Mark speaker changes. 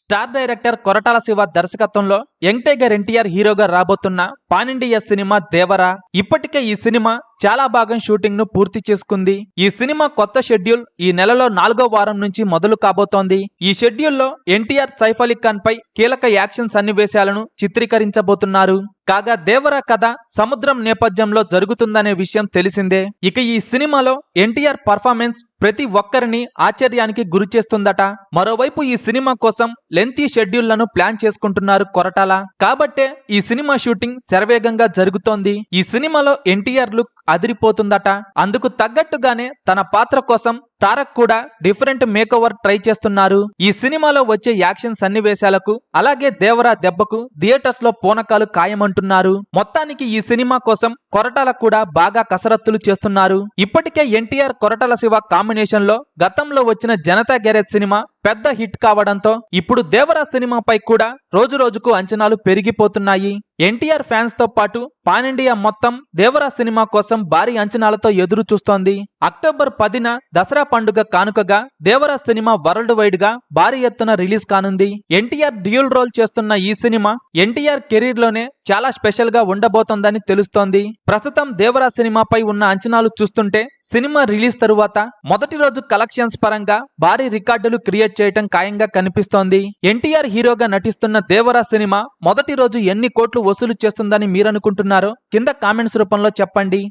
Speaker 1: Star director Koratala Shiva దర్శకత్వంలో young tiger NTR హీరోగా రాబోతున్న పాన్ ఇండియా సినిమా దేవరా. ఇప్పటికే ఈ సినిమా చాలా భాగం షూటింగ్ ను పూర్తి చేసుకుంది. ఈ సినిమా కొత్త షెడ్యూల్ ఈ నెలలో 4వ వారం నుంచి మొదలు కాబోతోంది. ఈ షెడ్యూల్లో ఎన్టీఆర్ సైఫ్ అలీ ఖాన్ పై కీలక యాక్షన్ సన్నివేశాలను చిత్రీకరించబోతున్నారు. కాగా దేవరా కథ సముద్రం నేపథ్యంలో జరుగుతుందనే విషయం తెలిసిందే. ఇక ఈ సినిమాలో ఎన్టీఆర్ పర్ఫార్మెన్స్ ప్రతి ఒక్కరిని ఆశ్చర్యానికి గురిచేస్తుందట. మరోవైపు ఈ సినిమా కోసం లెంతీ షెడ్యూళ్లను ప్లాన్ చేసుకుంటున్నారు కొరటాల. కాబట్టే ఈ సినిమా షూటింగ్ శరవేగంగా జరుగుతోంది. ఈ సినిమాలో ఎన్టీఆర్ లుక్ అదిరిపోతుందట. అందుకు తగ్గట్టుగానే తన పాత్ర కోసం తారక్ కూడా డిఫరెంట్ మేకోవర్ ట్రై చేస్తున్నారు. ఈ సినిమాలో వచ్చే యాక్షన్ సన్నివేశాలకు అలాగే దేవరా దెబ్బకు థియేటర్స్ లో పూనకాలు ఖాయమంటున్నారు. మొత్తానికి ఈ సినిమా కోసం కొరటాల కూడా బాగా కసరత్తులు చేస్తున్నారు. ఇప్పటికే ఎన్టీఆర్ కొరటాల శివ కాంబినేషన్ లో గతంలో వచ్చిన జనతా గ్యారేజ్ సినిమా పెద్ద హిట్ కావడంతో ఇప్పుడు దేవరా సినిమాపై కూడా రోజు రోజుకు అంచనాలు పెరిగిపోతున్నాయి. ఎన్టీఆర్ ఫ్యాన్స్ తో పాటు పాన్ ఇండియా మొత్తం దేవరా సినిమా కోసం భారీ అంచనాలతో ఎదురు చూస్తోంది. అక్టోబర్ 10న దసరా పండుగ కానుకగా దేవరా సినిమా వరల్డ్ వైడ్ గా భారీ ఎత్తున రిలీజ్ కానుంది. ఎన్టీఆర్ డ్యూయల్ రోల్ చేస్తున్న ఈ సినిమా ఎన్టీఆర్ కెరీర్ లోనే చాలా స్పెషల్ గా ఉండబోతోందని తెలుస్తోంది. ప్రస్తుతం దేవరా సినిమాపై ఉన్న అంచనాలు చూస్తుంటే సినిమా రిలీజ్ తరువాత మొదటి రోజు కలెక్షన్స్ పరంగా భారీ రికార్డులు క్రియేట్ చేయటం ఖాయంగా కనిపిస్తోంది. ఎన్టీఆర్ హీరోగా నటిస్తున్న దేవరా సినిమా మొదటి రోజు ఎన్ని కోట్లు వసూలు చేస్తుందని మీరనుకుంటున్నారో కింద కామెంట్స్ రూపంలో చెప్పండి.